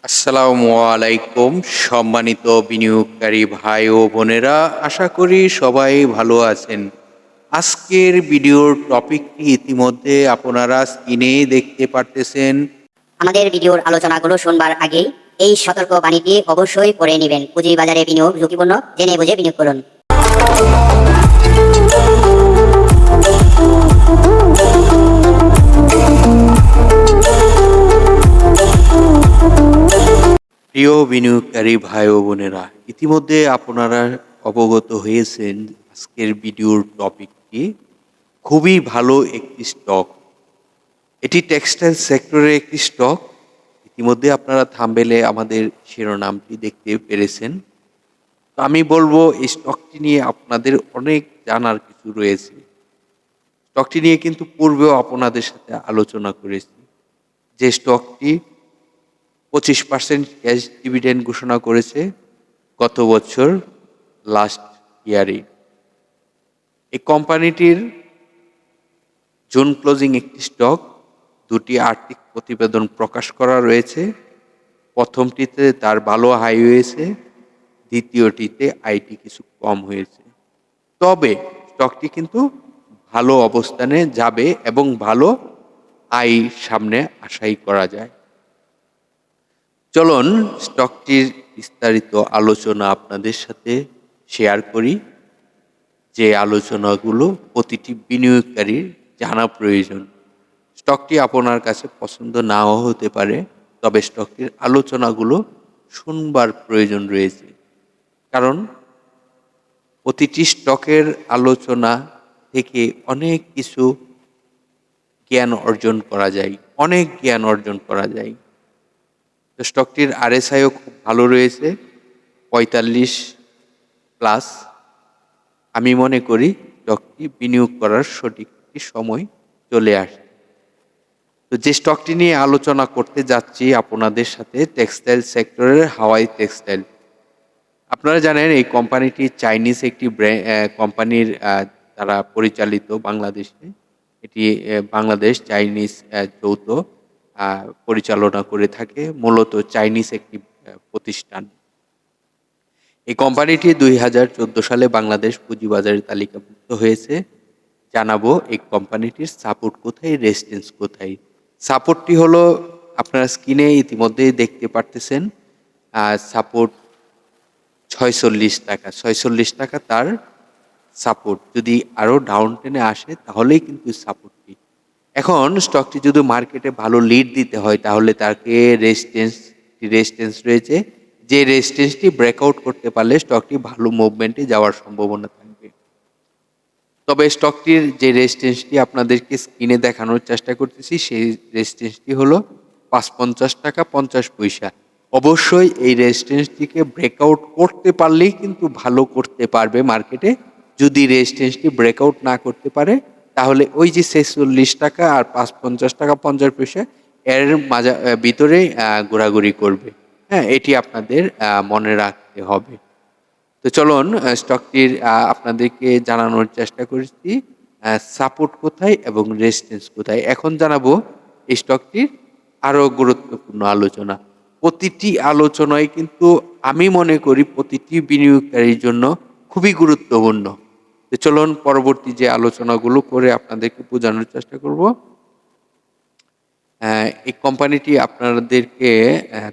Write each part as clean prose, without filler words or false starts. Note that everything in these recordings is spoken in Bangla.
আসসালামু আলাইকুম সম্মানিত বিনিয়োগকারী ভাই ও বোনেরা, আশা করি সবাই ভালো আছেন। আজকের ভিডিওর টপিকটি ইতিমধ্যে আপনারা স্ক্রিনে দেখতে পারতেছেন। আমাদের ভিডিওর আলোচনাগুলো শুনবার আগেই এই সতর্ক বাণীটি অবশ্যই পড়ে নেবেন। পুঁজিবাজারে বিনিয়োগ ঝুঁকিপূর্ণ, জেনে বুঝে বিনিয়োগ করুন। প্রিয় বিনিয়োগকারী ভাই ও বোনেরা, ইতিমধ্যে আপনারা অবগত হয়েছেন আজকের ভিডিওর টপিকটি খুবই ভালো একটি স্টক। এটি টেক্সটাইল সেক্টরের একটি স্টক। ইতিমধ্যে আপনারা থাম্বনেইলে আমাদের শিরোনামটি দেখতে পেরেছেন। তো আমি বলবো এই স্টকটি নিয়ে আপনাদের অনেক জানার কিছু রয়েছে। স্টকটি নিয়ে কিন্তু পূর্বেও আপনাদের সাথে আলোচনা করেছি। যে স্টকটি 25% ক্যাশ ডিভিডেন্ড ঘোষণা করেছে গত বছর লাস্ট ইয়ারে। এই কোম্পানিটির জুন ক্লোজিং একটি স্টক, দুটি আর্থিক প্রতিবেদন প্রকাশ করা রয়েছে। প্রথমটিতে তার ভালো হাই হয়েছে, দ্বিতীয়টিতে আইটি কিছু কম হয়েছে। তবে স্টকটি কিন্তু ভালো অবস্থানে যাবে এবং ভালো আয় সামনে আশাই করা যায়। চলুন স্টকটির বিস্তারিত আলোচনা আপনাদের সাথে শেয়ার করি। যে আলোচনাগুলো প্রতিটি বিনিয়োগকারীর জানা প্রয়োজন। স্টকটি আপনার কাছে পছন্দ নাও হতে পারে, তবে স্টকটির আলোচনাগুলো শুনবার প্রয়োজন রয়েছে। কারণ প্রতিটি স্টকের আলোচনা থেকে অনেক কিছু জ্ঞান অর্জন করা যায়, অনেক জ্ঞান অর্জন করা যায়। তো স্টকটির আরএসআইও খুব ভালো রয়েছে, 45 প্লাস। আমি মনে করি স্টকটি বিনিয়োগ করার সঠিক একটি সময় চলে আসে। তো যে স্টকটি নিয়ে আলোচনা করতে যাচ্ছি আপনাদের সাথে, টেক্সটাইল সেক্টরের হাওয়াই টেক্সটাইল। আপনারা জানেন এই কোম্পানিটি চাইনিজ একটি কোম্পানির দ্বারা পরিচালিত বাংলাদেশে। এটি বাংলাদেশ চাইনিজ যৌথ পরিচালনা করে থাকে, মূলত চাইনিজ একটি প্রতিষ্ঠান। এই কোম্পানিটি 2014 সালে বাংলাদেশ পুঁজিবাজারে তালিকাভুক্ত হয়েছে। জানাবো এই কোম্পানিটির সাপোর্ট কোথায়, রেজিস্ট্যান্স কোথায়। সাপোর্টটি হলো আপনারা স্ক্রিনে ইতিমধ্যেই দেখতে পারতেছেন। সাপোর্ট 46 টাকা, 46 টাকা তার সাপোর্ট। যদি আরও ডাউন টেনে আসে তাহলেই কিন্তু সাপোর্টটি। এখন স্টকটি যদি মার্কেটে ভালো লিড দিতে হয় তাহলে তাকে রেজিস্ট্যান্স রয়েছে। যে রেজিস্ট্যান্সটি ব্রেকআউট করতে পারলে স্টকটি ভালো মুভমেন্টে যাওয়ার সম্ভাবনা থাকবে। তবে স্টকটির যে রেজিস্ট্যান্সটি আপনাদেরকে স্ক্রিনে দেখানোর চেষ্টা করতেছি, সেই রেজিস্ট্যান্সটি হলো ৫৫ টাকা ৫০ পয়সা। অবশ্যই এই রেজিস্ট্যান্সটিকে ব্রেকআউট করতে পারলেই কিন্তু ভালো করতে পারবে মার্কেটে। যদি রেজিস্ট্যান্সটি ব্রেকআউট না করতে পারে তাহলে ওই যে ৪৬ টাকা আর ৫৫ টাকা ৫০ পয়সা এর ভিতরেই ঘোরাঘুরি করবে। হ্যাঁ, এটি আপনাদের মনে রাখতে হবে। তো চলুন স্টকটির আপনাদেরকে জানানোর চেষ্টা করছি সাপোর্ট কোথায় এবং রেজিস্ট্যান্স কোথায়। এখন জানাবো এই স্টকটির আরও গুরুত্বপূর্ণ আলোচনা। প্রতিটি আলোচনায় কিন্তু আমি মনে করি প্রতিটি বিনিয়োগকারীর জন্য খুবই গুরুত্বপূর্ণ। তো চলুন পরবর্তী যে আলোচনাগুলো করে আপনাদেরকে বোঝানোর চেষ্টা করব। এই কোম্পানিটি আপনাদেরকে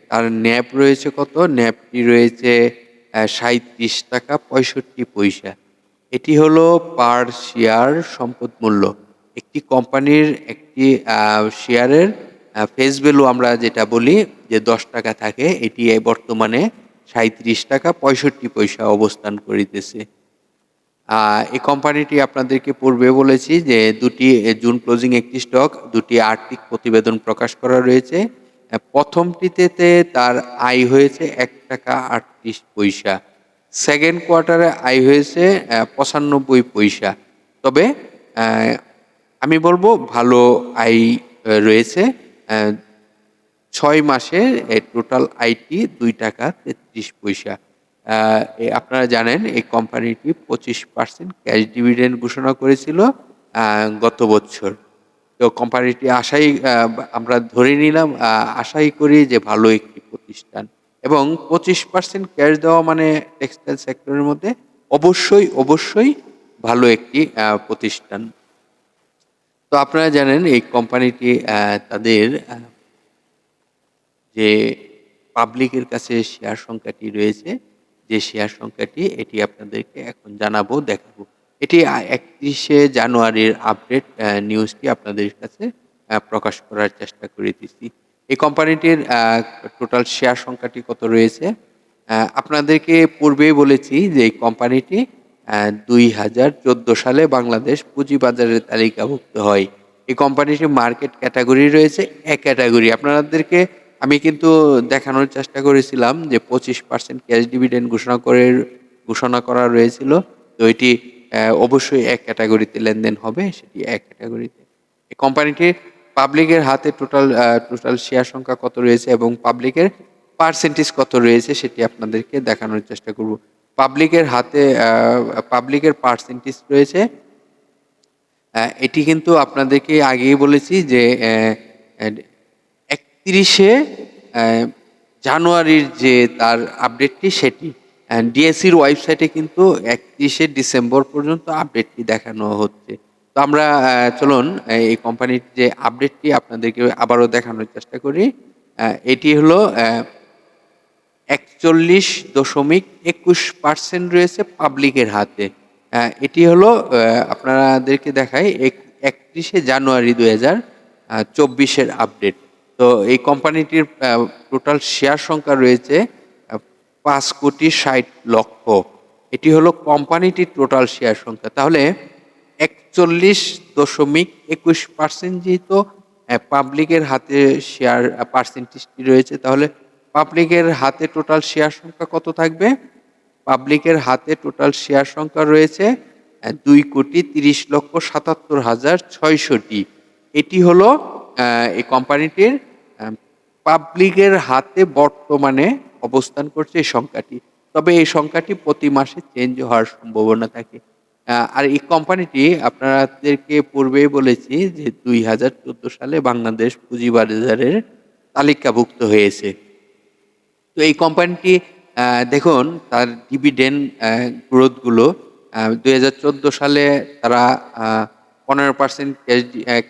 তার ন্যাপ রয়েছে কত? ন্যাপটি রয়েছে ৩৭ টাকা ৬৫ পয়সা। এটি হলো পার শেয়ার সম্পদ মূল্য। একটি কোম্পানির একটি শেয়ারের ফেস ভ্যালু আমরা যেটা বলি যে ১০ টাকা থাকে, এটি বর্তমানে ৩৭ টাকা ৬৫ পয়সা অবস্থান করিতেছে। এই কোম্পানিটি আপনাদেরকে পূর্বে বলেছি যে দুটি জুন ক্লোজিং একটি স্টক, দুটি আর্থিক প্রতিবেদন প্রকাশ করা রয়েছে। প্রথমটিতে তার আয় হয়েছে ১ টাকা ৩৮ পয়সা। সেকেন্ড কোয়ার্টারে আয় হয়েছে ৯৫ পয়সা। তবে আমি বলবো ভালো আয় রয়েছে। ৬ মাসে টোটাল আয়টি ২ টাকা ৩৩ পয়সা। আপনারা জানেন এই কোম্পানিটি 25% ক্যাশ ডিভিডেন্ড ঘোষণা করেছিল গত বছর। তো কোম্পানিটি আমরা ধরে নিলাম, আশাই করি যে ভালো একটি প্রতিষ্ঠান এবং 25% ক্যাশ দেওয়া মানে টেক্সটাইল সেক্টরের মধ্যে অবশ্যই ভালো একটি প্রতিষ্ঠান। তো আপনারা জানেন এই কোম্পানিটি তাদের যে পাবলিকের কাছে শেয়ার সংখ্যাটি রয়েছে, যে শেয়ার সংখ্যাটি এটি আপনাদেরকে এখন জানাবো, দেখাবো। এটি 31শে জানুয়ারির আপডেট নিউজটি আপনাদের কাছে প্রকাশ করার চেষ্টা করিতেছি। এই কোম্পানিটির টোটাল শেয়ার সংখ্যাটি কত রয়েছে? আপনাদেরকে পূর্বেই বলেছি যে এই কোম্পানিটি 2014 সালে বাংলাদেশ পুঁজিবাজারে তালিকাভুক্ত হয়। এই কোম্পানিটির মার্কেট ক্যাটাগরি রয়েছে এ ক্যাটাগরি। আপনাদেরকে আমি কিন্তু দেখানোর চেষ্টা করেছিলাম যে 25% ক্যাশ ডিভিডেন্ড ঘোষণা করা রয়েছিল। তো এটি অবশ্যই এক ক্যাটাগরিতে লেনদেন হবে, সেটি এক ক্যাটাগরিতে। এই কোম্পানিটির পাবলিকের হাতে টোটাল শেয়ার সংখ্যা কত রয়েছে এবং পাবলিকের পার্সেন্টেজ কত রয়েছে সেটি আপনাদেরকে দেখানোর চেষ্টা করব। পাবলিকের হাতে পাবলিকের পার্সেন্টেজ রয়েছে, এটি কিন্তু আপনাদেরকে আগেই বলেছি যে 31শে জানুয়ারির যে তার আপডেটটি সেটি ডিএসসির ওয়েবসাইটে কিন্তু 31শে ডিসেম্বর পর্যন্ত আপডেটটি দেখানো হচ্ছে। তো আমরা চলুন এই কোম্পানির যে আপডেটটি আপনাদেরকে আবারও দেখানোর চেষ্টা করি। এটি হলো 41.21% রয়েছে পাবলিকের হাতে। এটি হলো আপনাদেরকে দেখাই 31শে জানুয়ারি 2024-এর আপডেট। তো এই কোম্পানিটির টোটাল শেয়ার সংখ্যা রয়েছে 5,60,00,000। এটি হলো কোম্পানিটির টোটাল শেয়ার সংখ্যা। তাহলে 41.21% যেহেতু পাবলিকের হাতে শেয়ার পার্সেন্টেজটি রয়েছে, তাহলে পাবলিকের হাতে টোটাল শেয়ার সংখ্যা কত থাকবে? পাবলিকের হাতে টোটাল শেয়ার সংখ্যা রয়েছে 2,30,77,600টি। এটি হলো এই কোম্পানিটির পাবলিকের হাতে বর্তমানে অবস্থান করছে এই সংখ্যাটি। তবে এই সংখ্যাটি প্রতি মাসে চেঞ্জ হওয়ার সম্ভাবনা থাকে। আর এই কোম্পানিটি আপনাদেরকে পূর্বেই বলেছি যে 2014 সালে বাংলাদেশ পুঁজিবাজারের তালিকাভুক্ত হয়েছে। তো এই কোম্পানিটি দেখুন তার ডিভিডেন্ড গ্রোথগুলো 2014 সালে তারা 15%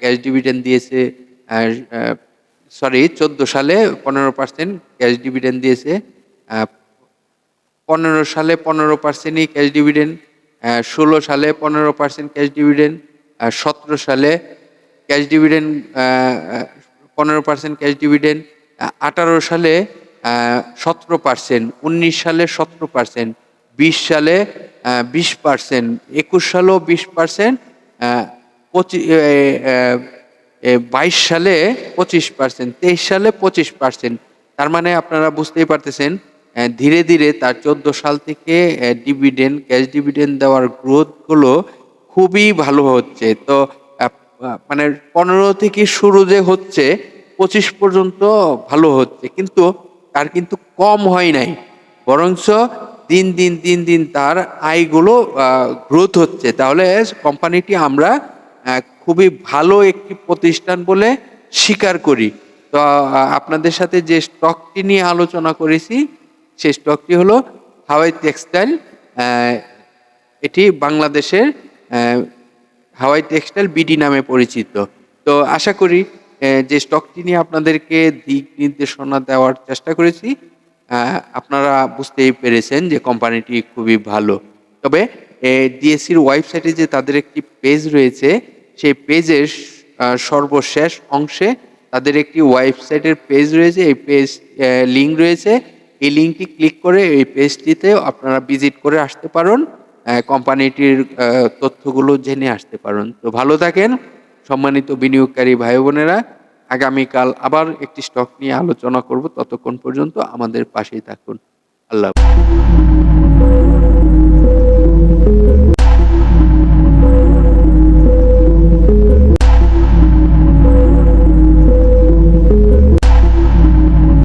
ক্যাশ ডিভিডেন্ড দিয়েছে। 14 সালে 15% ক্যাশ ডিভিডেন্ড দিয়েছে। 15 সালে 15%ই ক্যাশ ডিভিডেন্ড, 16 সালে 15% ক্যাশ ডিভিডেন্ড, 17 সালে ক্যাশ ডিভিডেন্ড 15% ক্যাশ ডিভিডেন্ড, 18 সালে 17%, 19 সালে 17%, 20 সালে 20%, 21 সালেও 20%, 22 সালে 25%, 23 সালে 25%। তার মানে আপনারা বুঝতেই পারতেছেন ধীরে ধীরে তার 14 সাল থেকে ক্যাশ ডিভিডেন্ড দেওয়ার গ্রোথগুলো খুবই ভালো হচ্ছে। তো মানে 15 থেকে শুরু যে হচ্ছে 25 পর্যন্ত ভালো হচ্ছে, কিন্তু তার কিন্তু কম হয় নাই, বরঞ্চ দিন দিন তার আয়গুলো গ্রোথ হচ্ছে। তাহলে কোম্পানিটি আমরা খুবই ভালো একটি প্রতিষ্ঠান বলে স্বীকার করি। তো আপনাদের সাথে যে স্টকটি নিয়ে আলোচনা করেছি সেই স্টকটি হলো হাওয়াই টেক্সটাইল। এটি বাংলাদেশের হাওয়াই টেক্সটাইল বিডি নামে পরিচিত। তো আশা করি যে স্টকটি নিয়ে আপনাদেরকে দিক নির্দেশনা দেওয়ার চেষ্টা করেছি, আপনারা বুঝতেই পেরেছেন যে কোম্পানিটি খুবই ভালো। তবে ডিএসসির ওয়েবসাইটে যে তাদের একটি পেজ রয়েছে, সেই পেজের সর্বশেষ অংশে তাদের একটি ওয়েবসাইটের পেজ রয়েছে, এই পেজ লিঙ্ক রয়েছে। এই লিঙ্কটি ক্লিক করে এই পেজটিতে আপনারা ভিজিট করে আসতে পারেন, কোম্পানিটির তথ্যগুলো জেনে আসতে পারেন। তো ভালো থাকেন সম্মানিত বিনিয়োগকারী ভাই বোনেরা। আগামীকাল আবার একটি স্টক নিয়ে আলোচনা করব। ততক্ষণ পর্যন্ত আমাদের পাশেই থাকুন। আল্লাহ হাফেজ।